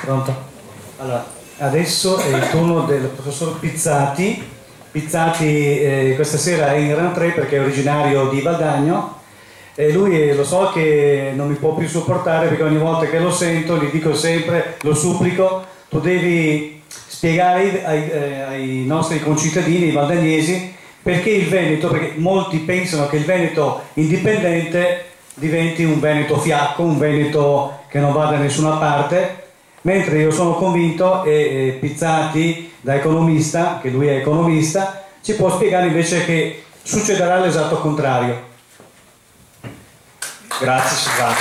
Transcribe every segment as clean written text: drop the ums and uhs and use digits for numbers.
Pronto? Allora, adesso è il turno del professor Pizzati. Pizzati questa sera è in rentrée perché è originario di Valdagno e lui lo so che non mi può più sopportare perché ogni volta che lo sento gli dico sempre, lo supplico, tu devi spiegare ai nostri concittadini, i valdagnesi, perché il Veneto, perché molti pensano che il Veneto indipendente diventi un Veneto fiacco, un Veneto che non va da nessuna parte, mentre io sono convinto e Pizzati da economista, che lui è economista, ci può spiegare invece che succederà l'esatto contrario. Grazie Susanna.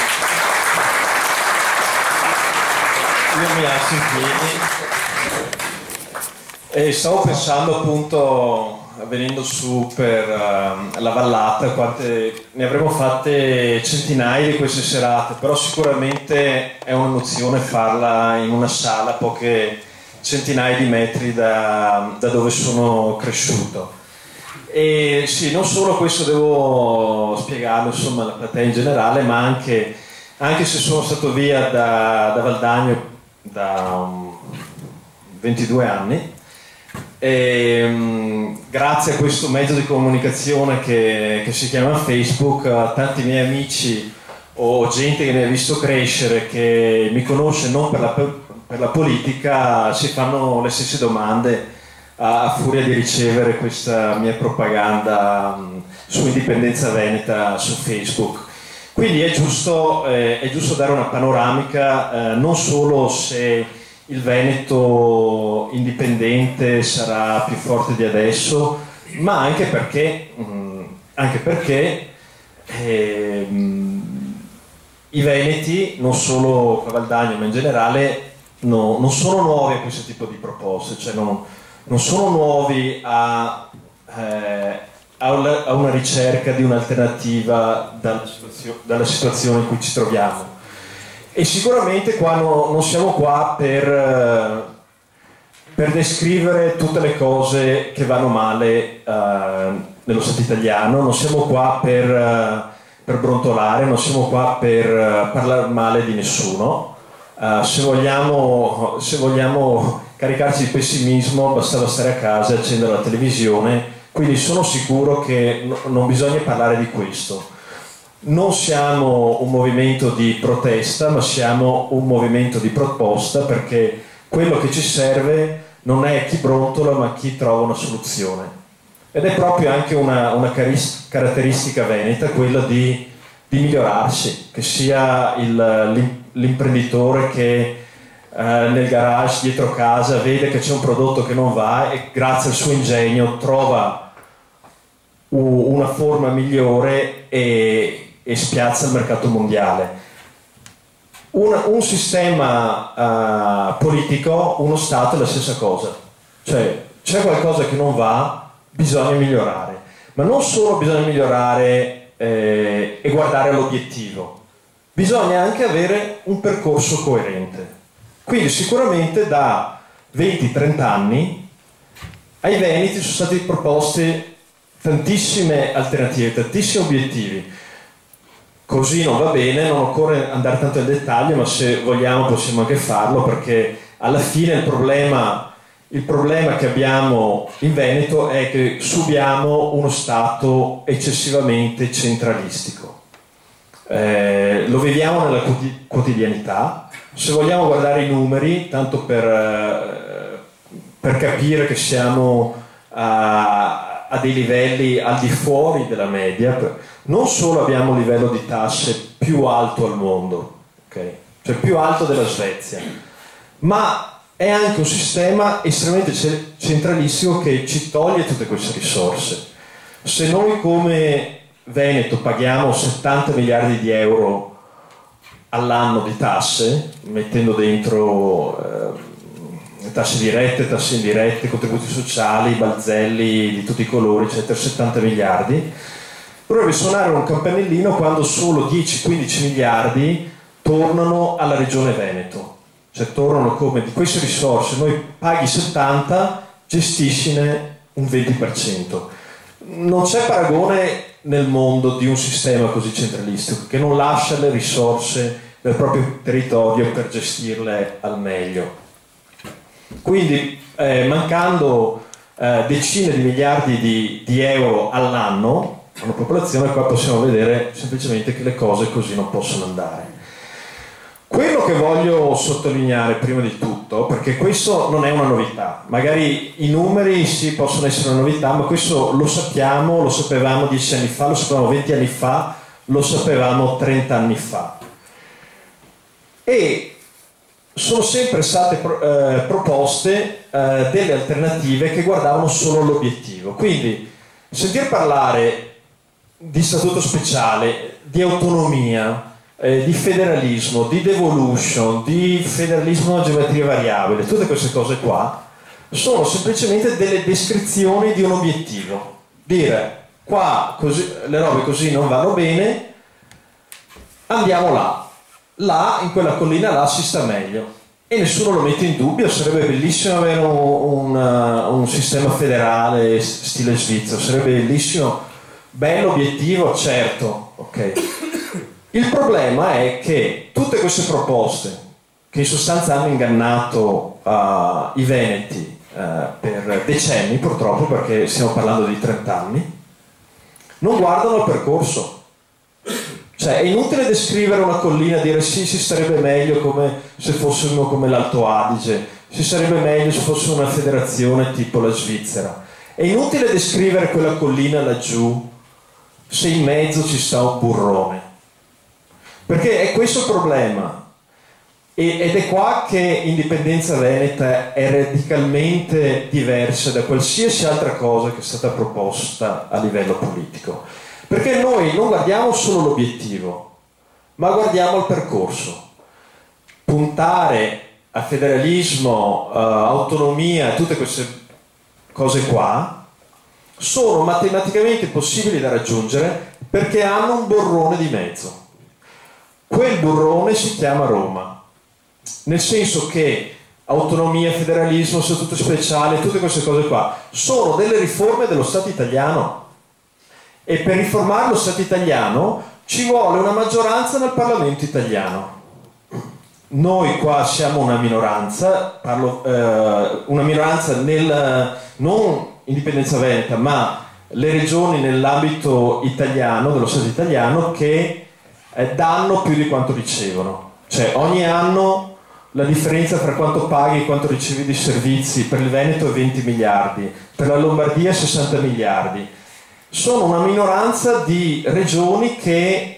Io mi alzo in piedi e stavo pensando appunto, venendo su per la vallata, ne avremmo fatte centinaia di queste serate, però sicuramente è un'emozione farla in una sala a poche centinaia di metri da dove sono cresciuto. E sì, non solo questo devo spiegarlo, insomma, alla platea in generale, ma anche se sono stato via da Valdagno da 22 anni, e, grazie a questo mezzo di comunicazione che si chiama Facebook, tanti miei amici o gente che mi ha visto crescere, che mi conosce non per la politica, si fanno le stesse domande a furia di ricevere questa mia propaganda su Indipendenza Veneta su Facebook. Quindi è giusto dare una panoramica, non solo se il Veneto indipendente sarà più forte di adesso, ma anche perché i veneti, non solo Cavaldagno ma in generale, non sono nuovi a questo tipo di proposte, cioè non sono nuovi a una ricerca di un'alternativa dalla situazione in cui ci troviamo. E sicuramente qua non siamo qua per descrivere tutte le cose che vanno male nello Stato italiano, non siamo qua per brontolare, non siamo qua per parlare male di nessuno. Se vogliamo caricarci di pessimismo bastava stare a casa e accendere la televisione, quindi sono sicuro che non bisogna parlare di questo. Non siamo un movimento di protesta, ma siamo un movimento di proposta, perché quello che ci serve non è chi brontola, ma chi trova una soluzione. Ed è proprio anche una caratteristica veneta quella di migliorarsi, che sia l'imprenditore che nel garage dietro casa vede che c'è un prodotto che non va e grazie al suo ingegno trova una forma migliore e spiazza il mercato mondiale. Un sistema politico, uno Stato è la stessa cosa, cioè c'è qualcosa che non va, bisogna migliorare, ma non solo bisogna migliorare e guardare all'obiettivo, bisogna anche avere un percorso coerente. Quindi sicuramente da 20-30 anni ai veneti sono stati proposti tantissime alternative, tantissimi obiettivi. Così non va bene, non occorre andare tanto nel dettaglio, ma se vogliamo possiamo anche farlo, perché alla fine il problema che abbiamo in Veneto è che subiamo uno Stato eccessivamente centralistico. Lo vediamo nella quotidianità. Se vogliamo guardare i numeri, tanto per capire che siamo a dei livelli al di fuori della media, non solo abbiamo un livello di tasse più alto al mondo, okay? Cioè più alto della Svezia, ma è anche un sistema estremamente centralistico che ci toglie tutte queste risorse. Se noi come Veneto paghiamo 70 miliardi di euro all'anno di tasse, mettendo dentro tasse dirette, tasse indirette, contributi sociali, balzelli di tutti i colori, eccetera, 70 miliardi, dovrebbe suonare un campanellino quando solo 10-15 miliardi tornano alla regione Veneto, cioè tornano come di queste risorse, noi paghi 70, gestiscine un 20%. Non c'è paragone nel mondo di un sistema così centralistico che non lascia le risorse del proprio territorio per gestirle al meglio. Quindi mancando decine di miliardi di euro all'anno a una popolazione, qua possiamo vedere semplicemente che le cose così non possono andare. Quello che voglio sottolineare prima di tutto, perché questo non è una novità, magari i numeri sì possono essere una novità, ma questo lo sappiamo, lo sapevamo 10 anni fa, lo sapevamo 20 anni fa, lo sapevamo 30 anni fa. E sono sempre state proposte delle alternative che guardavano solo l'obiettivo. Quindi sentir parlare di statuto speciale, di autonomia, di federalismo, di devolution, di federalismo a geometria variabile, tutte queste cose qua sono semplicemente delle descrizioni di un obiettivo. Dire qua così, le robe così non vanno bene, andiamo là. Là, in quella collina là si sta meglio e nessuno lo mette in dubbio. Sarebbe bellissimo avere un sistema federale stile svizzero, sarebbe bellissimo, bello obiettivo, certo, ok. Il problema è che tutte queste proposte, che in sostanza hanno ingannato i veneti per decenni purtroppo, perché stiamo parlando di 30 anni, non guardano il percorso. Cioè è inutile descrivere una collina e dire sì, si starebbe meglio come se fossimo come l'Alto Adige, si sarebbe meglio se fosse una federazione tipo la Svizzera. È inutile descrivere quella collina laggiù se in mezzo ci sta un burrone. Perché è questo il problema. Ed è qua che Indipendenza Veneta è radicalmente diversa da qualsiasi altra cosa che è stata proposta a livello politico. Perché noi non guardiamo solo l'obiettivo, ma guardiamo il percorso. Puntare a federalismo, autonomia, tutte queste cose qua sono matematicamente possibili da raggiungere perché hanno un burrone di mezzo. Quel burrone si chiama Roma, nel senso che autonomia, federalismo, statuto speciale, tutte queste cose qua sono delle riforme dello Stato italiano. E per riformare lo Stato italiano ci vuole una maggioranza nel Parlamento italiano. Noi qua siamo una minoranza, una minoranza non Indipendenza Veneta, ma le regioni nell'ambito italiano, dello Stato italiano, che danno più di quanto ricevono. Cioè ogni anno la differenza tra quanto paghi e quanto ricevi di servizi per il Veneto è 20 miliardi, per la Lombardia 60 miliardi. Sono una minoranza di regioni che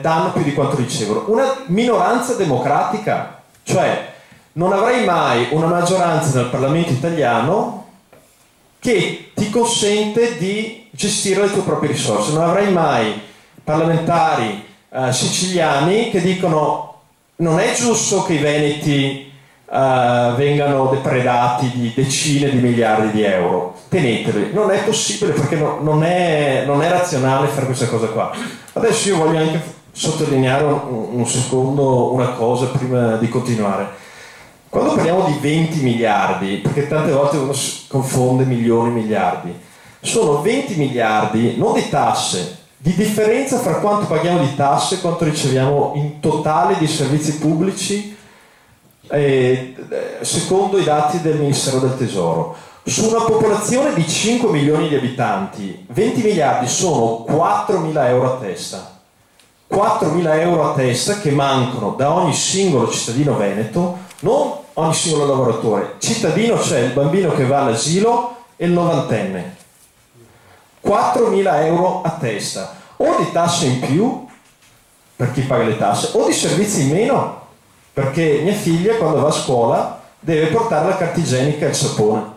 danno più di quanto ricevono. Una minoranza democratica, cioè non avrai mai una maggioranza nel Parlamento italiano che ti consente di gestire le tue proprie risorse. Non avrai mai parlamentari siciliani che dicono non è giusto che i veneti vengano depredati di decine di miliardi di euro, teneteli. Non è possibile perché non è razionale fare questa cosa qua. Adesso io voglio anche sottolineare un secondo una cosa prima di continuare. Quando parliamo di 20 miliardi, perché tante volte uno si confonde milioni e miliardi, sono 20 miliardi non di tasse, di differenza fra quanto paghiamo di tasse e quanto riceviamo in totale di servizi pubblici secondo i dati del Ministero del Tesoro. Su una popolazione di 5 milioni di abitanti 20 miliardi sono 4.000 euro a testa. 4.000 euro a testa che mancano da ogni singolo cittadino veneto, non ogni singolo lavoratore. Cittadino c'è il bambino che va all'asilo e il novantenne. 4.000 euro a testa, o di tasse in più per chi paga le tasse, o di servizi in meno, perché mia figlia quando va a scuola deve portare la carta igienica e il sapone.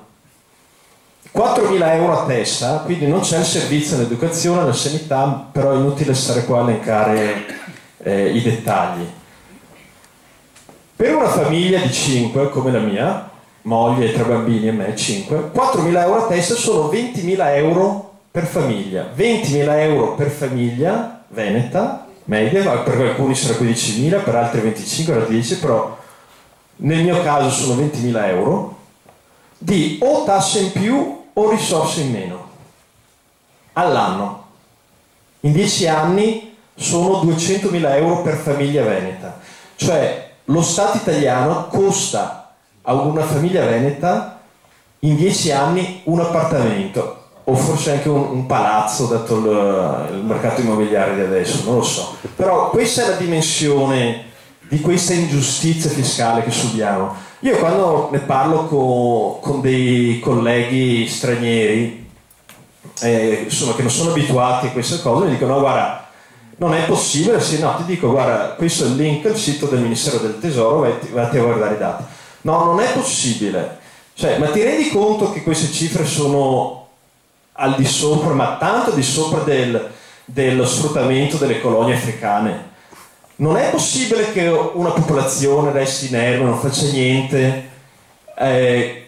4.000 euro a testa, quindi non c'è il servizio all'educazione, alla sanità, però è inutile stare qua a elencare i dettagli. Per una famiglia di 5 come la mia, moglie, 3 bambini e me, 5, 4.000 euro a testa sono 20.000 euro per famiglia. 20.000 euro per famiglia veneta, media, per alcuni sarà 15.000, per altri 25, per altri 10, però nel mio caso sono 20.000 euro di o tasse in più o risorse in meno all'anno. In 10 anni sono 200.000 euro per famiglia veneta. Cioè lo Stato italiano costa a una famiglia veneta in 10 anni un appartamento, o forse anche un palazzo, dato il mercato immobiliare di adesso, non lo so. Però questa è la dimensione di questa ingiustizia fiscale che subiamo. Io quando ne parlo con dei colleghi stranieri, insomma, che non sono abituati a queste cose, mi dicono: no, guarda, non è possibile. Sì, no, ti dico, guarda, questo è il link al sito del Ministero del Tesoro, vatti a guardare i dati. No, non è possibile. Cioè, ma ti rendi conto che queste cifre sono al di sopra, ma tanto di sopra dello sfruttamento delle colonie africane? Non è possibile che una popolazione resti inerme, non faccia niente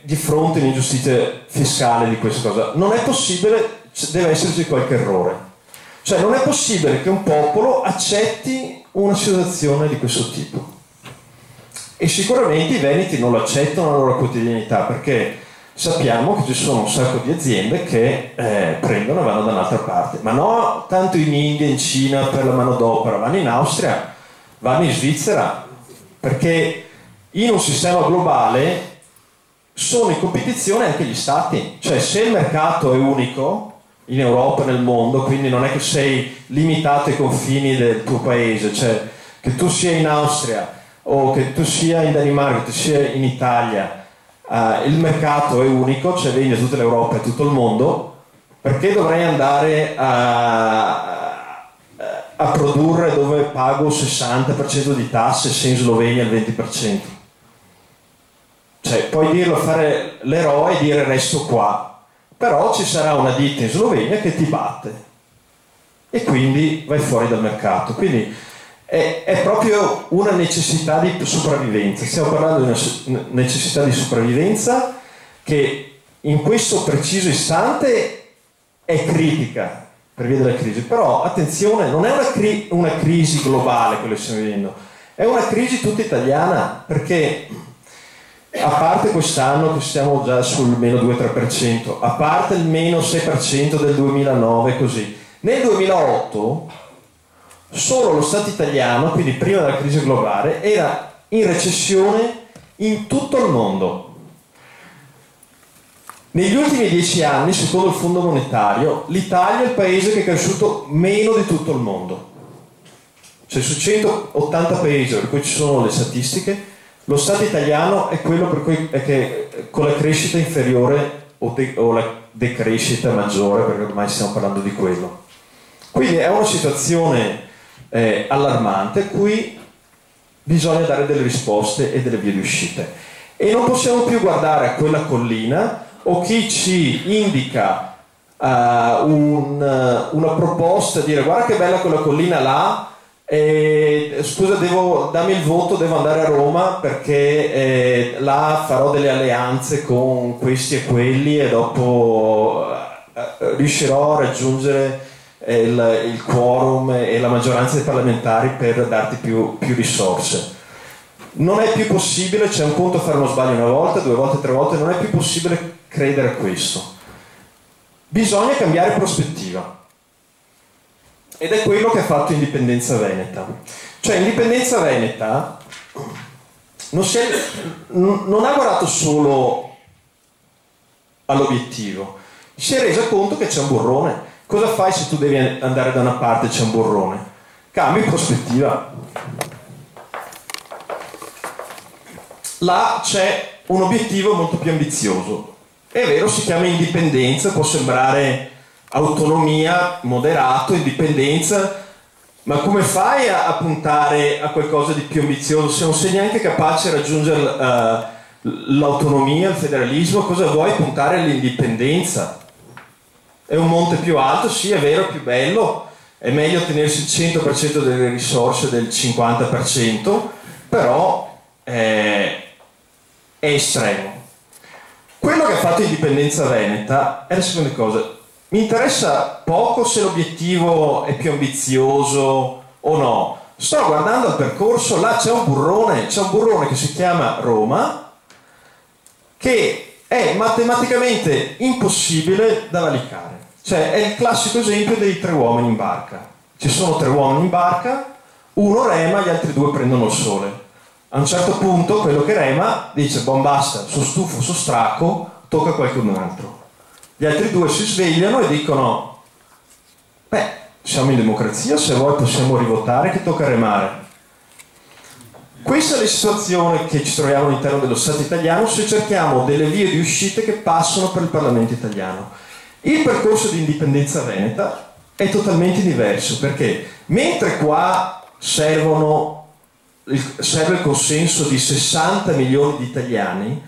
di fronte all'ingiustizia fiscale di questa cosa. Non è possibile, deve esserci qualche errore. Cioè non è possibile che un popolo accetti una situazione di questo tipo. E sicuramente i veneti non lo accettano nella loro quotidianità, perché sappiamo che ci sono un sacco di aziende che prendono e vanno da un'altra parte. Ma no tanto in India, in Cina per la manodopera, vanno in Austria, vanno in Svizzera, perché in un sistema globale sono in competizione anche gli stati. Cioè se il mercato è unico in Europa e nel mondo, quindi non è che sei limitato ai confini del tuo paese, cioè che tu sia in Austria o che tu sia in Danimarca, che tu sia in Italia, il mercato è unico, cioè vende a tutta l'Europa e tutto il mondo. Perché dovrei andare a produrre dove pago il 60% di tasse, se in Slovenia il 20%? Cioè puoi dirlo, fare l'eroe e dire resto qua, però ci sarà una ditta in Slovenia che ti batte e quindi vai fuori dal mercato. Quindi è proprio una necessità di sopravvivenza. Stiamo parlando di una necessità di sopravvivenza che in questo preciso istante è critica per via della crisi. Però attenzione, non è una crisi globale quello che stiamo vivendo, è una crisi tutta italiana, perché a parte quest'anno che stiamo già sul meno 2-3%, a parte il meno 6% del 2009, così nel 2008 solo lo Stato italiano, quindi prima della crisi globale, era in recessione in tutto il mondo. Negli ultimi 10 anni, secondo il Fondo Monetario, l'Italia è il paese che è cresciuto meno di tutto il mondo. Cioè su 180 paesi per cui ci sono le statistiche, lo Stato italiano è quello per cui con la crescita inferiore o la decrescita maggiore, perché ormai stiamo parlando di quello. Quindi è una situazione allarmante a cui bisogna dare delle risposte e delle vie di uscita. E non possiamo più guardare a quella collina o chi ci indica una proposta, dire guarda che bella quella collina là, scusa, dammi il voto, devo andare a Roma perché là farò delle alleanze con questi e quelli e dopo riuscirò a raggiungere il quorum e la maggioranza dei parlamentari per darti più risorse. Non è più possibile. C'è un conto fare uno sbaglio una volta, 2 volte, 3 volte, non è più possibile credere a questo. Bisogna cambiare prospettiva. Ed è quello che ha fatto Indipendenza Veneta. Cioè Indipendenza Veneta non ha guardato solo all'obiettivo, si è resa conto che c'è un burrone. Cosa fai se tu devi andare da una parte e c'è un burrone? Cambi prospettiva. Là c'è un obiettivo molto più ambizioso. È vero, si chiama indipendenza, può sembrare autonomia, moderato, indipendenza, ma come fai a puntare a qualcosa di più ambizioso se non sei neanche capace di raggiungere l'autonomia, il federalismo? Cosa vuoi puntare all'indipendenza? È un monte più alto, sì, è vero, è più bello, è meglio tenersi il 100% delle risorse del 50%, però è estremo. Quello che ha fatto Indipendenza Veneta è la seconda cosa. Mi interessa poco se l'obiettivo è più ambizioso o no. Sto guardando il percorso, là c'è un burrone che si chiama Roma, che è matematicamente impossibile da valicare. Cioè è il classico esempio dei 3 uomini in barca. Ci sono 3 uomini in barca, uno rema, gli altri due prendono il sole. A un certo punto quello che rema dice: "Bon, basta, sono stufo, sono stracco, tocca a qualcun altro". Gli altri due si svegliano e dicono: "Beh, siamo in democrazia, se vuoi possiamo rivotare che tocca remare". Questa è la situazione che ci troviamo all'interno dello Stato italiano se cerchiamo delle vie di uscita che passano per il Parlamento italiano. Il percorso di indipendenza veneta è totalmente diverso, perché mentre qua serve il consenso di 60 milioni di italiani,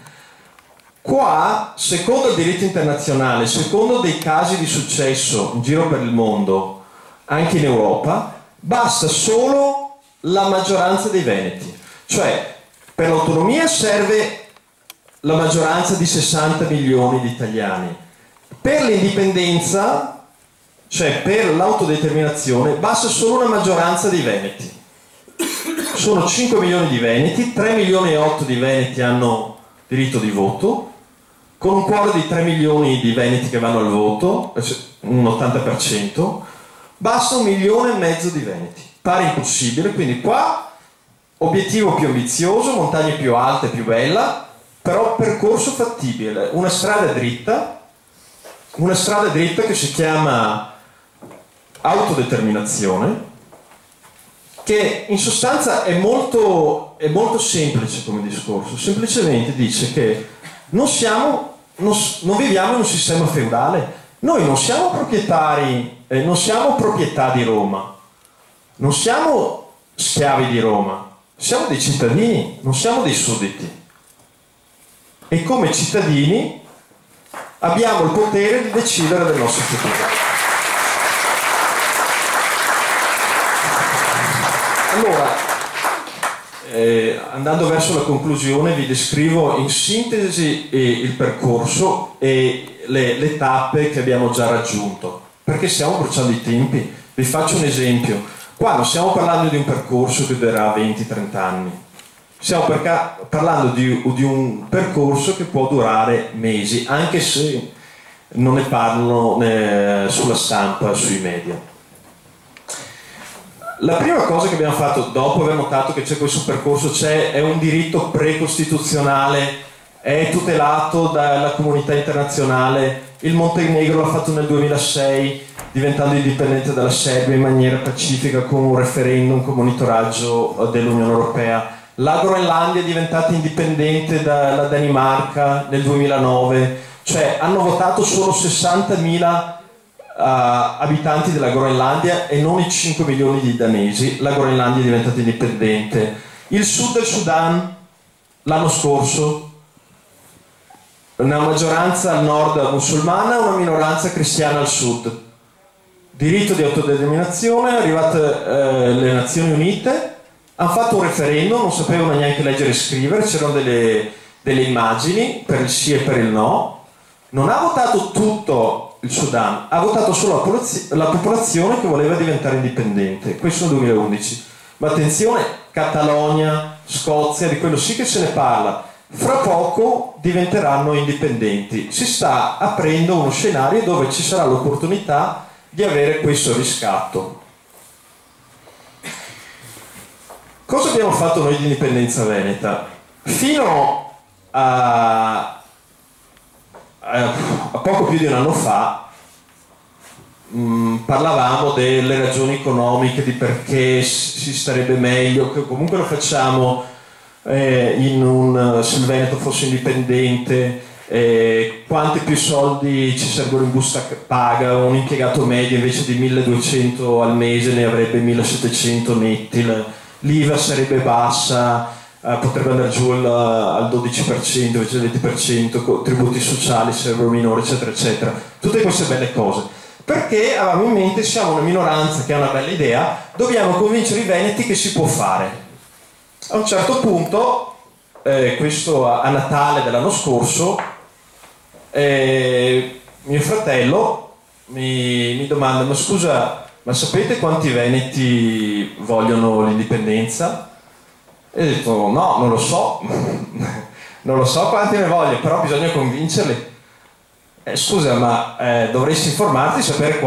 qua, secondo il diritto internazionale, secondo dei casi di successo in giro per il mondo, anche in Europa, basta solo la maggioranza dei veneti. Cioè, per l'autonomia serve la maggioranza di 60 milioni di italiani. Per l'indipendenza, cioè per l'autodeterminazione, basta solo una maggioranza dei veneti. Sono 5 milioni di veneti, 3 milioni e 8 di veneti hanno diritto di voto, con un quadro di 3 milioni di veneti che vanno al voto, un 80%, basta 1,5 milioni di veneti. Pare impossibile, quindi qua obiettivo più ambizioso, montagne più alte, più bella, però percorso fattibile, una strada dritta che si chiama autodeterminazione, che in sostanza è molto semplice come discorso. Semplicemente dice che non viviamo in un sistema feudale, noi non siamo proprietari, non siamo proprietà di Roma, non siamo schiavi di Roma, siamo dei cittadini, non siamo dei sudditi, e come cittadini abbiamo il potere di decidere del nostro futuro. Allora, andando verso la conclusione, vi descrivo in sintesi il percorso e le tappe che abbiamo già raggiunto, perché stiamo bruciando i tempi. Vi faccio un esempio. Qua non stiamo parlando di un percorso che durerà 20-30 anni, stiamo parlando di un percorso che può durare mesi, anche se non ne parlano sulla stampa, sui media. La prima cosa che abbiamo fatto dopo aver notato che c'è questo percorso, è un diritto precostituzionale, è tutelato dalla comunità internazionale. Il Montenegro l'ha fatto nel 2006, diventando indipendente dalla Serbia in maniera pacifica con un referendum con monitoraggio dell'Unione Europea. La Groenlandia è diventata indipendente dalla Danimarca nel 2009, cioè hanno votato solo 60.000 abitanti della Groenlandia e non i 5 milioni di danesi. La Groenlandia è diventata indipendente. Il sud del Sudan l'anno scorso, una maggioranza al nord musulmana, una minoranza cristiana al sud. Diritto di autodeterminazione, arrivate le Nazioni Unite, hanno fatto un referendum, non sapevano neanche leggere e scrivere, c'erano delle immagini per il sì e per il no. Non ha votato tutto il Sudan, ha votato solo la popolazione che voleva diventare indipendente. Questo nel 2011. Ma attenzione, Catalogna, Scozia, di quello sì che se ne parla, fra poco diventeranno indipendenti. Si sta aprendo uno scenario dove ci sarà l'opportunità di avere questo riscatto. Cosa abbiamo fatto noi di Indipendenza Veneta? Fino a poco più di un anno fa parlavamo delle ragioni economiche, di perché si starebbe meglio, che comunque lo facciamo se il Veneto fosse indipendente, quanti più soldi ci sarebbero in busta paga. Un impiegato medio invece di 1.200 al mese ne avrebbe 1.700 netti, l'IVA sarebbe bassa, potrebbe andare giù al 12% invece del 20%, tributi sociali sarebbero minori, eccetera eccetera. Tutte queste belle cose, perché avevamo in mente, siamo una minoranza che ha una bella idea, dobbiamo convincere i veneti che si può fare. A un certo punto, questo a Natale dell'anno scorso, mio fratello mi domanda: ma scusa, ma sapete quanti veneti vogliono l'indipendenza? E ho detto: no, non lo so, non lo so quanti ne voglio, però bisogna convincerli. Scusa, ma dovresti informarti, sapere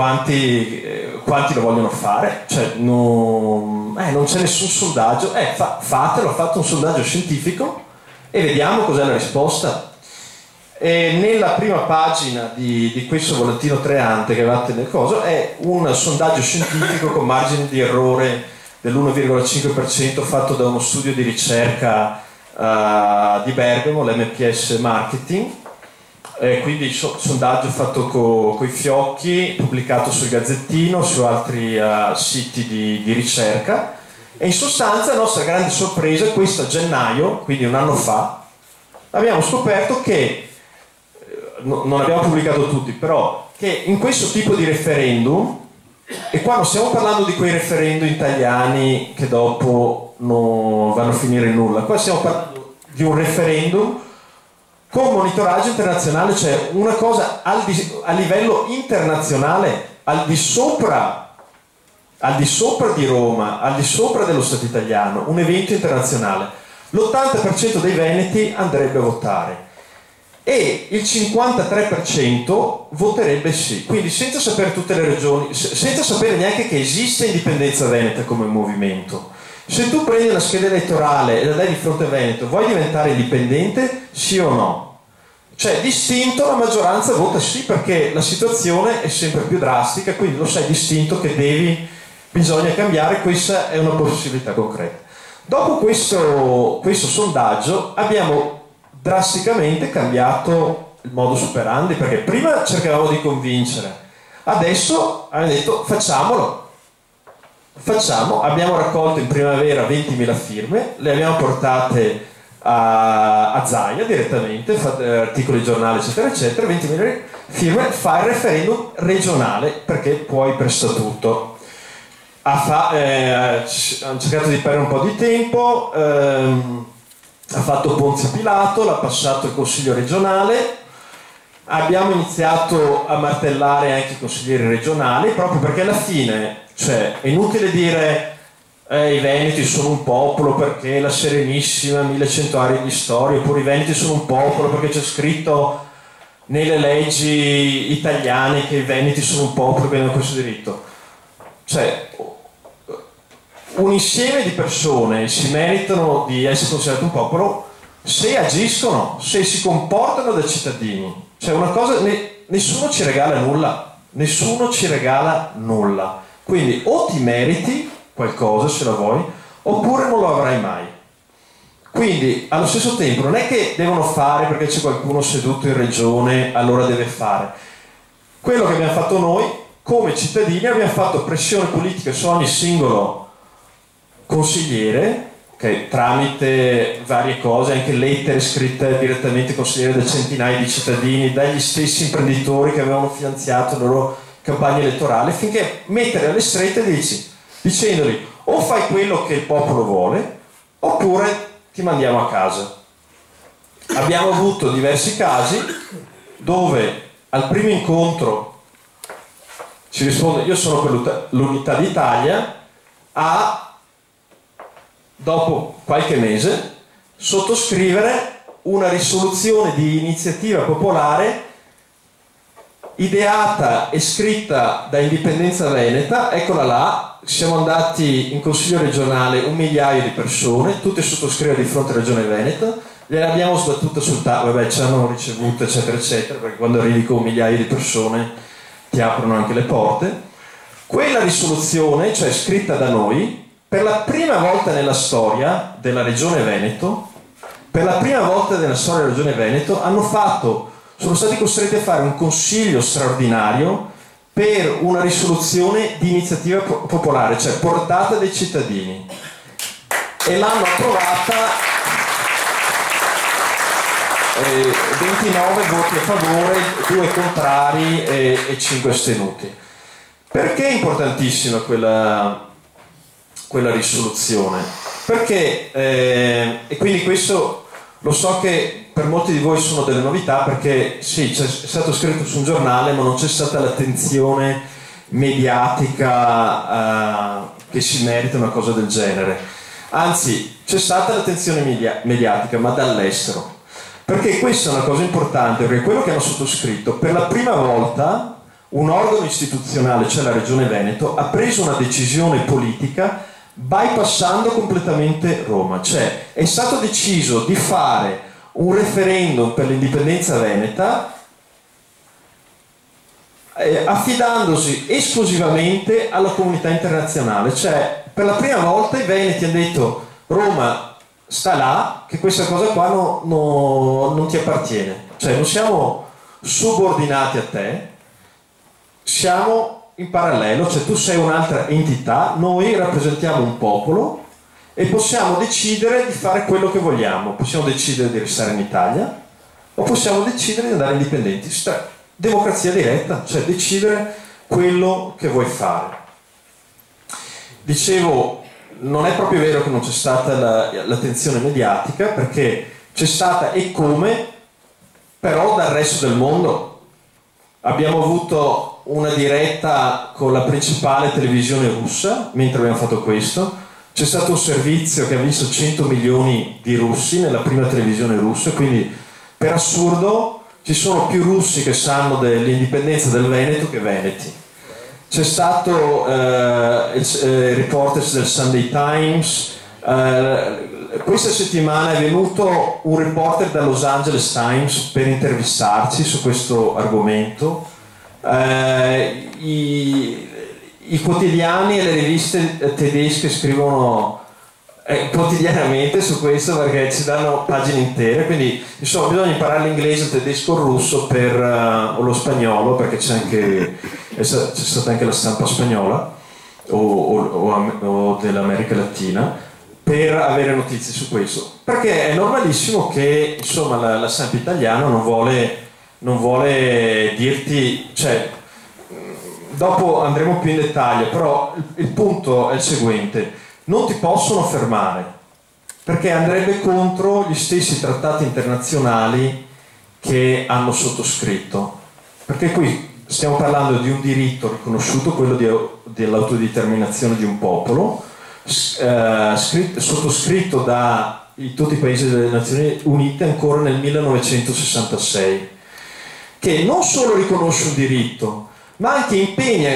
quanti lo vogliono fare, cioè non c'è nessun sondaggio, fatelo, ho fatto un sondaggio scientifico e vediamo cos'è la risposta. E nella prima pagina di questo volantino treante che avete nel coso è un sondaggio scientifico con margine di errore dell'1,5% fatto da uno studio di ricerca di Bergamo, l'MPS Marketing, quindi sondaggio fatto con i fiocchi, pubblicato sul Gazzettino, su altri siti di ricerca, e in sostanza la nostra grande sorpresa, questo a gennaio, quindi un anno fa, abbiamo scoperto che, non abbiamo pubblicato tutti, però che in questo tipo di referendum, e qua non stiamo parlando di quei referendum italiani che dopo non vanno a finire in nulla, qua stiamo parlando di un referendum con monitoraggio internazionale, cioè una cosa a livello internazionale, al di sopra di Roma, al di sopra dello Stato italiano, un evento internazionale. L'80% dei veneti andrebbe a votare e il 53% voterebbe sì, quindi senza sapere tutte le regioni, senza sapere neanche che esiste Indipendenza Veneta come movimento. Se tu prendi una scheda elettorale e la dai di fronte a Veneto, vuoi diventare indipendente? Sì o no? Cioè distinto la maggioranza vota sì, perché la situazione è sempre più drastica, quindi lo sai distinto che bisogna cambiare, questa è una possibilità concreta. Dopo questo sondaggio abbiamo drasticamente cambiato il modus operandi, perché prima cercavamo di convincere, adesso abbiamo detto facciamolo. Abbiamo raccolto in primavera 20.000 firme, le abbiamo portate a Zaia direttamente, articoli di giornale eccetera eccetera, 20.000 firme, fa il referendum regionale perché puoi per statuto. Hanno cercato di perdere un po' di tempo, ha fatto Ponzio Pilato, l'ha passato il Consiglio regionale, abbiamo iniziato a martellare anche i consiglieri regionali, proprio perché alla fine, cioè, è inutile dire i Veneti sono un popolo perché la Serenissima 1100 anni di storia, oppure i Veneti sono un popolo perché c'è scritto nelle leggi italiane che i Veneti sono un popolo che hanno questo diritto. Cioè, un insieme di persone si meritano di essere considerati un popolo se agiscono, se si comportano da cittadini. Cioè una cosa, nessuno ci regala nulla, nessuno ci regala nulla. Quindi o ti meriti qualcosa se la vuoi, oppure non lo avrai mai. Quindi allo stesso tempo non è che devono fare perché c'è qualcuno seduto in regione, allora deve fare. Quello che abbiamo fatto noi, come cittadini, abbiamo fatto pressione politica su ogni singolo consigliere, okay, tramite varie cose, anche lettere scritte direttamente ai consiglieri da centinaia di cittadini, dagli stessi imprenditori che avevano finanziato le loro campagne elettorali, finché mettere alle strette dicendogli o fai quello che il popolo vuole oppure ti mandiamo a casa. Abbiamo avuto diversi casi dove al primo incontro ci risponde io sono per l'unità d'Italia, dopo qualche mese sottoscrivere una risoluzione di iniziativa popolare ideata e scritta da Indipendenza Veneta, eccola là, siamo andati in consiglio regionale 1 migliaio di persone, tutte sottoscrivere di fronte alla Regione Veneto, gliele abbiamo sbattute sul tavolo, vabbè ci hanno ricevuto eccetera eccetera, perché quando arrivi con 1 migliaio di persone ti aprono anche le porte. Quella risoluzione, cioè scritta da noi, per la prima volta nella storia della Regione Veneto, sono stati costretti a fare un consiglio straordinario per una risoluzione di iniziativa popolare, cioè portata dai cittadini, e l'hanno approvata 29 voti a favore, 2 contrari e 5 astenuti. Perché è importantissima quella risoluzione? Perché, e quindi questo lo so che per molti di voi sono delle novità, perché sì, è stato scritto su un giornale, ma non c'è stata l'attenzione mediatica che si merita una cosa del genere. Anzi, c'è stata l'attenzione mediatica, ma dall'estero. Perché questa è una cosa importante, perché quello che hanno sottoscritto, per la prima volta un organo istituzionale, cioè la Regione Veneto, ha preso una decisione politica bypassando completamente Roma. Cioè è stato deciso di fare un referendum per l'indipendenza veneta affidandosi esclusivamente alla comunità internazionale. Cioè per la prima volta i veneti hanno detto: Roma sta là, che questa cosa qua non ti appartiene, cioè non siamo subordinati a te, siamo in parallelo, cioè tu sei un'altra entità, noi rappresentiamo un popolo e possiamo decidere di fare quello che vogliamo, possiamo decidere di restare in Italia o possiamo decidere di andare indipendenti. Democrazia diretta, cioè decidere quello che vuoi fare. Dicevo, non è proprio vero che non c'è stata l'attenzione mediatica, perché c'è stata e come, però dal resto del mondo. Abbiamo avuto una diretta con la principale televisione russa mentre abbiamo fatto questo. C'è stato un servizio che ha visto 100 milioni di russi nella prima televisione russa, quindi per assurdo ci sono più russi che sanno dell'indipendenza del Veneto che veneti. C'è stato il reporters del Sunday Times, questa settimana è venuto un reporter da Los Angeles Times per intervistarci su questo argomento. I quotidiani e le riviste tedesche scrivono quotidianamente su questo, perché ci danno pagine intere, quindi insomma bisogna imparare l'inglese, il tedesco, il russo o lo spagnolo, perché c'è stata anche la stampa spagnola o dell'America Latina, per avere notizie su questo, perché è normalissimo che insomma la stampa italiana non vuole dirti, cioè dopo andremo più in dettaglio, però il punto è il seguente: non ti possono fermare, perché andrebbe contro gli stessi trattati internazionali che hanno sottoscritto, perché qui stiamo parlando di un diritto riconosciuto, quello dell'autodeterminazione di un popolo, sottoscritto da tutti i paesi delle Nazioni Unite ancora nel 1966, che non solo riconosce un diritto, ma anche impegna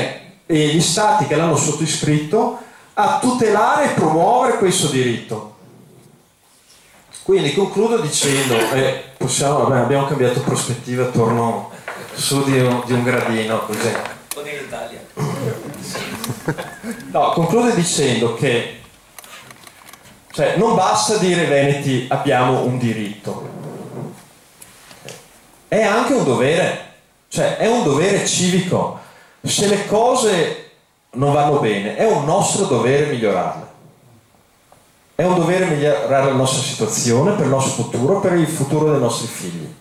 gli stati che l'hanno sottoscritto a tutelare e promuovere questo diritto. Quindi concludo dicendo, abbiamo cambiato prospettiva, torno su di un gradino così. Con l'Italia. No, concludo dicendo che non basta dire veneti abbiamo un diritto, è anche un dovere, cioè è un dovere civico. Se le cose non vanno bene, è un nostro dovere migliorarle. È un dovere migliorare la nostra situazione per il nostro futuro, per il futuro dei nostri figli.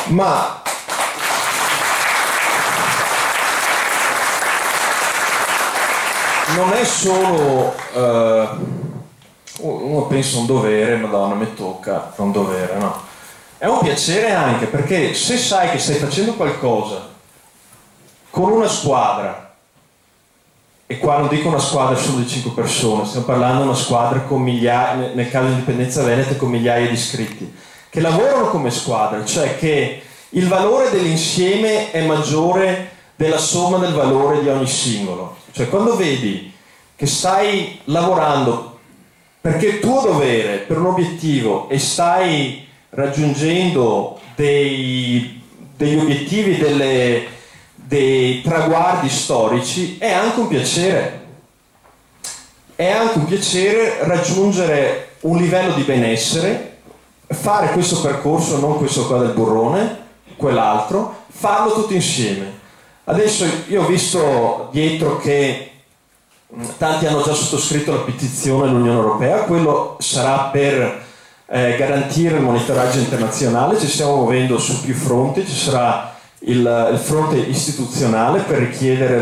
Ma non è solo uno pensa un dovere, Madonna mi tocca, è un dovere, no. È un piacere anche, perché se sai che stai facendo qualcosa con una squadra, e qua non dico una squadra solo di 5 persone, stiamo parlando di una squadra con migliaia, nel caso di Indipendenza Veneta con migliaia di iscritti, che lavorano come squadra, cioè che il valore dell'insieme è maggiore della somma del valore di ogni singolo. Cioè quando vedi che stai lavorando perché è il tuo dovere, per un obiettivo, e stai raggiungendo degli obiettivi, dei traguardi storici, è anche un piacere. È anche un piacere raggiungere un livello di benessere, fare questo percorso, non questo qua del burrone, quell'altro, farlo tutti insieme. Adesso io ho visto dietro che tanti hanno già sottoscritto la petizione all'Unione Europea, quello sarà per garantire il monitoraggio internazionale. Ci stiamo muovendo su più fronti, ci sarà il fronte istituzionale per richiedere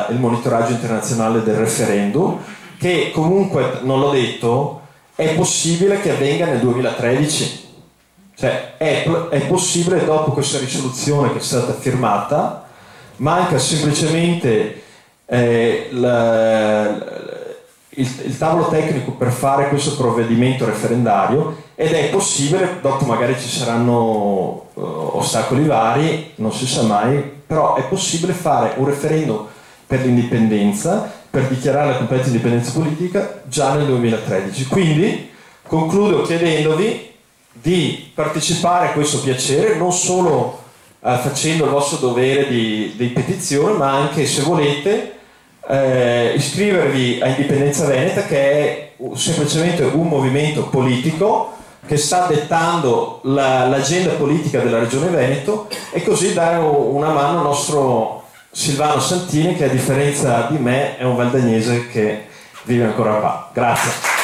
il monitoraggio internazionale del referendum, che comunque, non l'ho detto, è possibile che avvenga nel 2013, cioè è possibile dopo questa risoluzione che è stata firmata. Manca semplicemente il tavolo tecnico per fare questo provvedimento referendario, ed è possibile, dopo magari ci saranno ostacoli vari, non si sa mai, però è possibile fare un referendum per l'indipendenza, per dichiarare la completa indipendenza politica già nel 2013. Quindi concludo chiedendovi di partecipare a questo piacere, non solo facendo il vostro dovere di petizione, ma anche, se volete, iscrivervi a Indipendenza Veneta, che è semplicemente un movimento politico che sta dettando l'agenda politica della Regione Veneto, e così dare una mano al nostro Silvano Santini, che a differenza di me è un valdagnese che vive ancora qua. Grazie.